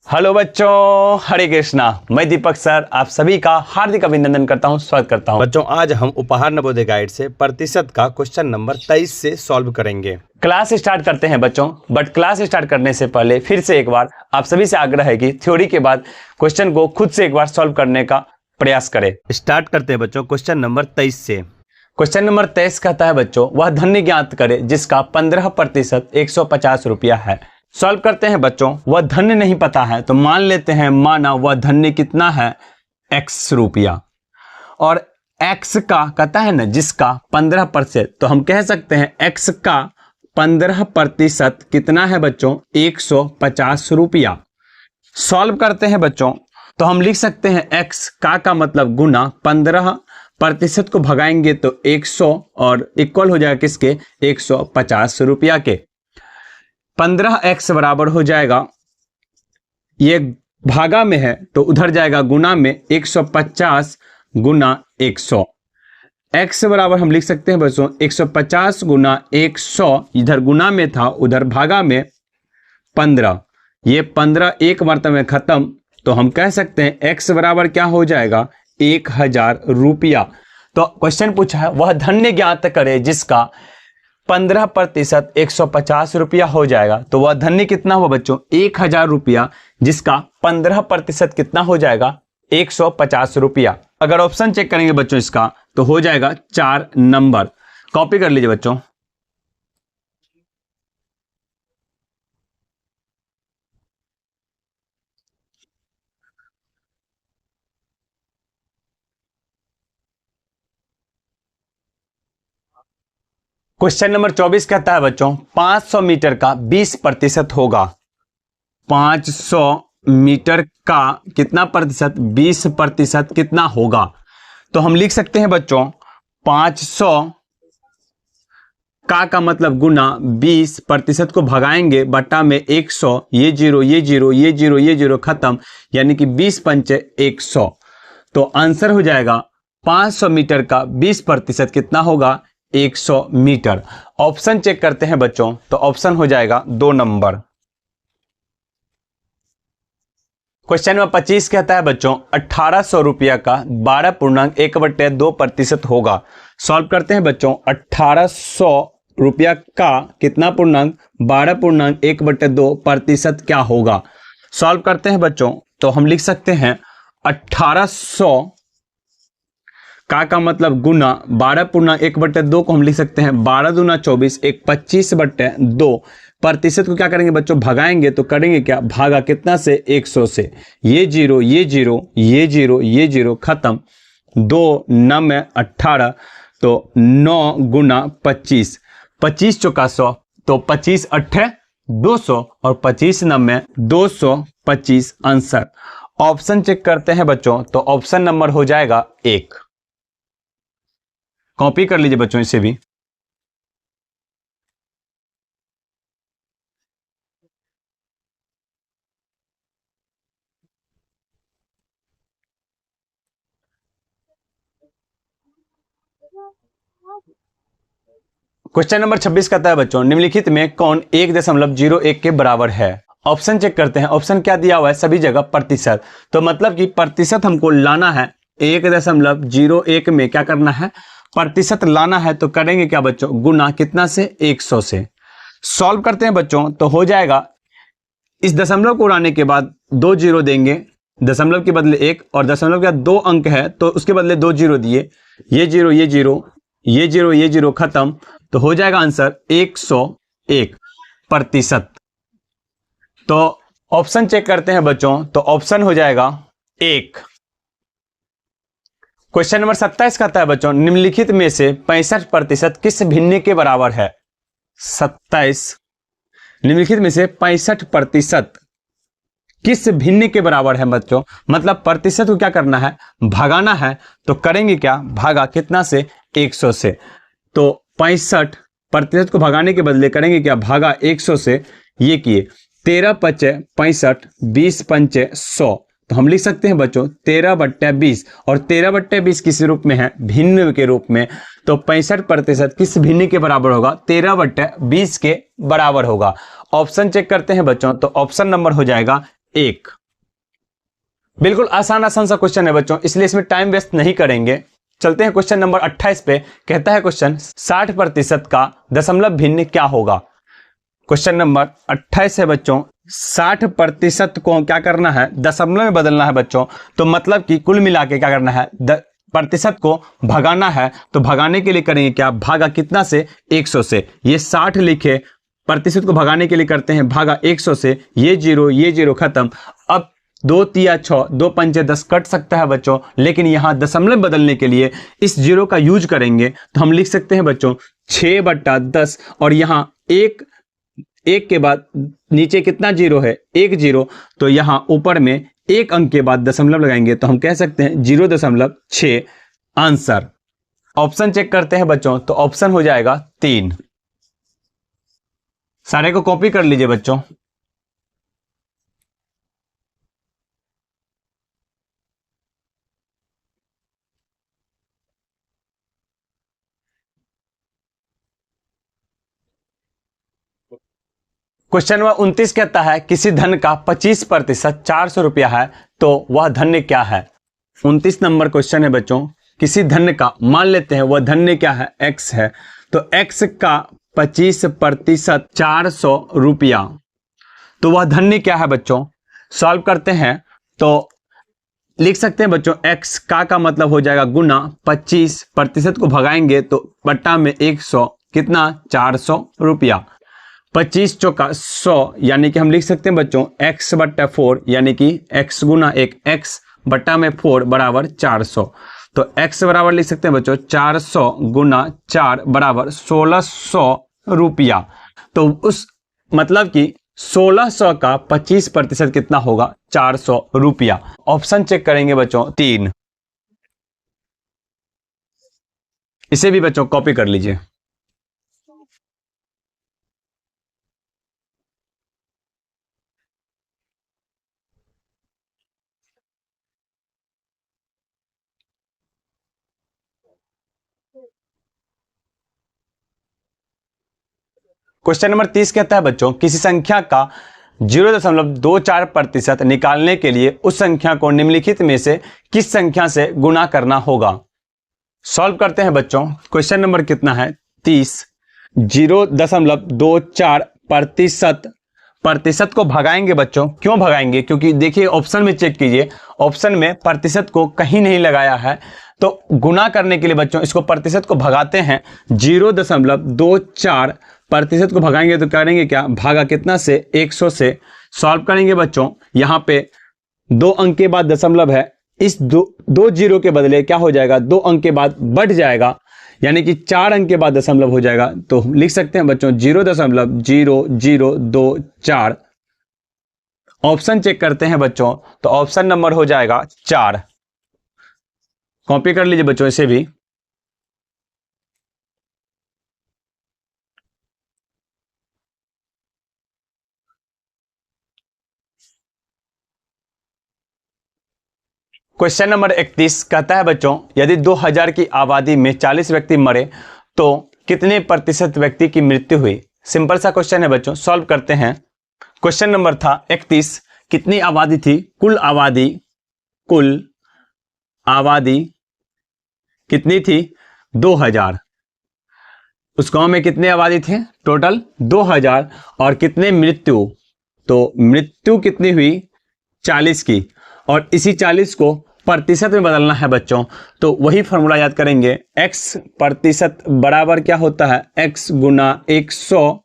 Hello बच्चों, हरे कृष्णा। मैं दीपक sir आप सभी का हार्दिक अभिनंदन करता हूं, स्वागत करता हूं। बच्चों, आज हम उपहार नवोदय गाइड से प्रतिशत का क्वेश्चन नंबर 23 से सॉल्व करेंगे। क्लास स्टार्ट करते हैं बच्चों, बट क्लास स्टार्ट करने से पहले फिर से एक बार आप सभी से आग्रह है कि थ्योरी के बाद क्वेश्चन को खुद से एक बार सॉल्व करने का प्रयास करें। स्टार्ट करते हैं बच्चों क्वेश्चन नंबर 23 से। क्वेश्चन नंबर 23 कहता है बच्चों, वह धन्य ज्ञात करे जिसका 15% 150 रुपया है। सॉल्व करते हैं बच्चों। वह धन्य नहीं पता है तो मान लेते हैं, माना वह धन्य कितना है, x रुपया, और x का कहता है ना जिसका 15%, तो हम कह सकते हैं x का 15% कितना है बच्चों, 150 रुपया। सॉल्व करते हैं बच्चों तो हम लिख सकते हैं x का मतलब गुना 15% को भगाएंगे तो 100 और इक्वल हो जाएगा किसके, 150 रुपया के। 15x बराबर हो जाएगा, ये भागा में है तो उधर जाएगा गुना में, 150 गुना 100। x बराबर हम लिख सकते हैं बच्चों 150 गुना 100, इधर गुना में था उधर भागा में 15, ये 15 एक मरतबे में खत्म, तो हम कह सकते हैं x बराबर क्या हो जाएगा, 1000 रुपया। तो क्वेश्चन पूछा है वह धन्य ज्ञात करे जिसका 15% 150 रुपया हो जाएगा, तो वह धन्य कितना हुआ बच्चों, 1000 रुपया, जिसका 15% कितना हो जाएगा, 150 रुपया। अगर ऑप्शन चेक करेंगे बच्चों इसका तो हो जाएगा 4 नंबर। कॉपी कर लीजिए बच्चों। क्वेश्चन नंबर 24 कहता है बच्चों, 500 मीटर का 20% होगा। 500 मीटर का कितना प्रतिशत, 20% कितना होगा। तो हम लिख सकते हैं बच्चों 500 का मतलब गुना 20% को भगाएंगे बटा में 100, ये जीरो ये जीरो ये जीरो ये जीरो खत्म, यानी कि 20 पंचे 100। तो आंसर हो जाएगा 500 मीटर का 20% कितना होगा, 100 मीटर। ऑप्शन चेक करते हैं बच्चों तो ऑप्शन हो जाएगा 2 नंबर। क्वेश्चन नंबर 25 कहता है बच्चों, 1800 रुपया का 12.1/2% होगा। सॉल्व करते हैं बच्चों। 1800 रुपया का कितना पूर्णांक, 12.1/2% क्या होगा। सॉल्व करते हैं बच्चों तो हम लिख सकते हैं 1800 का मतलब गुना 12.1/2 को हम लिख सकते हैं 12 दूना 24, 25/2। प्रतिशत को क्या करेंगे बच्चों, भगाएंगे तो करेंगे क्या, भागा कितना से, 100 से, ये जीरो ये जीरो ये जीरो ये जीरो खत्म, 2 9 में 18, तो 9 गुना 25, 25 चौका 100, तो 25 8 200 और 25 9 में 225 आंसर। ऑप्शन चेक करते हैं बच्चों तो ऑप्शन नंबर हो जाएगा 1। कॉपी कर लीजिए बच्चों इसे भी। क्वेश्चन नंबर 26 कहता है बच्चों, निम्नलिखित में कौन 1.01 के बराबर है। ऑप्शन चेक करते हैं। ऑप्शन क्या दिया हुआ है, सभी जगह प्रतिशत, तो मतलब कि प्रतिशत हमको लाना है 1.01 में, क्या करना है, प्रतिशत लाना है, तो करेंगे क्या बच्चों, गुना कितना से, 100 से। सॉल्व करते हैं बच्चों तो हो जाएगा, इस दशमलव को उड़ाने के बाद 2 जीरो देंगे, दशमलव के बदले 1, और दशमलव के बाद 2 अंक है तो उसके बदले 2 जीरो दिए, ये जीरो ये जीरो ये जीरो ये जीरो खत्म, तो हो जाएगा आंसर 101%। तो ऑप्शन चेक करते हैं बच्चों तो ऑप्शन हो जाएगा 1। क्वेश्चन नंबर 27 कहता है बच्चों, निम्नलिखित में से 65% किस भिन्न के बराबर है। 27 निम्नलिखित में से 65% किस भिन्न के बराबर है बच्चों, मतलब प्रतिशत को क्या करना है, भगाना है, तो करेंगे क्या, भागा कितना से, 100 से। तो 65% को भगाने के बदले करेंगे क्या, भागा 100 से, ये किए 13 पचे 65, 20 पंचे 100, तो हम लिख सकते हैं बच्चों 13/20, और 13/20 किस रूप में है, भिन्न के रूप में, तो 65% किस भिन्न के बराबर होगा, 13/20 के बराबर होगा। ऑप्शन चेक करते हैं बच्चों तो ऑप्शन नंबर हो जाएगा 1। बिल्कुल आसान आसान सा क्वेश्चन है बच्चों, इसलिए इसमें टाइम वेस्ट नहीं करेंगे। चलते हैं क्वेश्चन नंबर 28 पे। कहता है क्वेश्चन 60% का दशमलव भिन्न क्या होगा। क्वेश्चन नंबर 28 है बच्चों, 60% को क्या करना है, दशमलव में बदलना है बच्चों। तो मतलब कि कुल मिला के क्या करना है, प्रतिशत को भगाना है। तो भगाने के लिए करेंगे क्या, भागा कितना से, 100 से। ये 60 लिखे, प्रतिशत को भगाने के लिए करते हैं भागा 100 से। ये जीरो खत्म। अब 2 तिया 6, 2 पंचे 10 कट सकता है बच्चों, लेकिन यहाँ दशमलव बदलने के लिए इस जीरो का यूज करेंगे। तो हम लिख सकते हैं बच्चों 6/10, और यहाँ एक के बाद नीचे कितना जीरो है, 1 जीरो। तो यहाँ ऊपर में एक अंक के बाद दशमलव लगाएंगे, तो हम कह सकते हैं 0.6 आंसर। ऑप्शन चेक करते हैं बच्चों, तो ऑप्शन हो जाएगा 3। सारे को कॉपी कर लीजिए बच्चों। क्वेश्चन नंबर 29 कहता है किसी धन का 25% 400 रुपया है, तो वह धन्य क्या है। 29 नंबर क्वेश्चन है बच्चों, किसी धन्य का, मान लेते हैं वह धन्य क्या है, x है। तो x का 25% 400 रुपया, तो वह धन्य क्या है बच्चों। सॉल्व करते हैं तो लिख सकते हैं बच्चों x का मतलब हो जाएगा गुना 25%, को भगाएंगे तो बट्टा में 100, कितना 400 रुपया। 25 चौका 100, यानी कि हम लिख सकते हैं बच्चों x/4, यानी कि x गुना 1, x बट्टा में 4 बराबर 400। तो x बराबर लिख सकते हैं बच्चों 400 गुना 4 बराबर 1600 रुपया। तो उस मतलब कि 1600 का 25% कितना होगा, 400 रुपया। ऑप्शन चेक करेंगे बच्चों 3। इसे भी बच्चों कॉपी कर लीजिए। क्वेश्चन नंबर 30 कहता है बच्चों किसी संख्या का 0.24% निकालने के लिए उस संख्या को निम्नलिखित में से किस संख्या से गुना करना होगा। सॉल्व करते हैं बच्चों। क्वेश्चन नंबर कितना है, 30। 0.24% प्रतिशत को भगाएंगे बच्चों। क्यों भगाएंगे, क्योंकि देखिए ऑप्शन में चेक कीजिए, ऑप्शन में प्रतिशत को कहीं नहीं लगाया है। तो गुना करने के लिए बच्चों इसको प्रतिशत को भगाते हैं। 0.24% को भगाएंगे तो करेंगे क्या, भागा कितना से, 100 से। सॉल्व करेंगे बच्चों, यहाँ पे 2 अंक के बाद दशमलव है, इस दो जीरो के बदले क्या हो जाएगा, 2 अंक के बाद बढ़ जाएगा, यानी कि 4 अंक के बाद दशमलव हो जाएगा। तो लिख सकते हैं बच्चों 0.0024। ऑप्शन चेक करते हैं बच्चों, तो ऑप्शन नंबर हो जाएगा 4। कॉपी कर लीजिए बच्चों इसे भी। क्वेश्चन नंबर 31 कहता है बच्चों यदि 2000 की आबादी में 40 व्यक्ति मरे तो कितने प्रतिशत व्यक्ति की मृत्यु हुई। सिंपल सा क्वेश्चन है बच्चों, सॉल्व करते हैं। क्वेश्चन नंबर था 31, कितनी आबादी थी, कुल आबादी कितनी थी, 2000। उस गांव में कितने आबादी थे, टोटल 2000। और कितने मृत्यु, तो मृत्यु कितनी हुई, 40 की। और इसी 40 को प्रतिशत में बदलना है बच्चों, तो वही फॉर्मूला याद करेंगे। x प्रतिशत बराबर क्या होता है, x गुना 100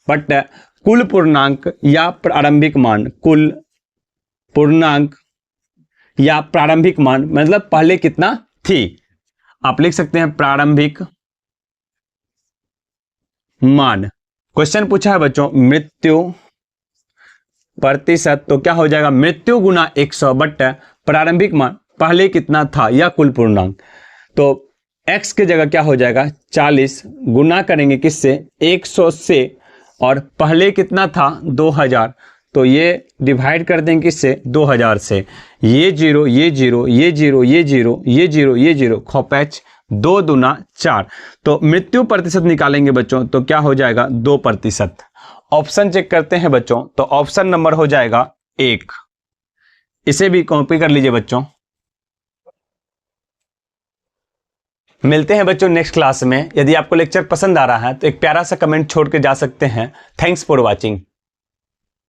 बट कुल पूर्णांक या प्रारंभिक मान, कुल पूर्णांक या प्रारंभिक मान, मतलब पहले कितना थी। आप लिख सकते हैं प्रारंभिक मान। क्वेश्चन पूछा है बच्चों मृत्यु प्रतिशत, तो क्या हो जाएगा, मृत्यु गुना 100 बट प्रारंभिक मान पहले कितना था या कुल पूर्णांक। तो x की जगह क्या हो जाएगा, 40 गुना करेंगे किससे, 100 से, और पहले कितना था 2000, तो ये डिवाइड कर देंगे किससे, 2000 से। ये जीरो, ये जीरो, ये जीरो, ये जीरो, ये जीरो, ये जीरो, खोपैच 2 दूना 4। तो मृत्यु प्रतिशत निकालेंगे बच्चों, तो क्या हो जाएगा 2%। ऑप्शन चेक करते हैं बच्चों, तो ऑप्शन नंबर हो जाएगा 1। इसे भी कॉपी कर लीजिए बच्चों। मिलते हैं बच्चों नेक्स्ट क्लास में। यदि आपको लेक्चर पसंद आ रहा है तो एक प्यारा सा कमेंट छोड़ के जा सकते हैं। Thanks for watching.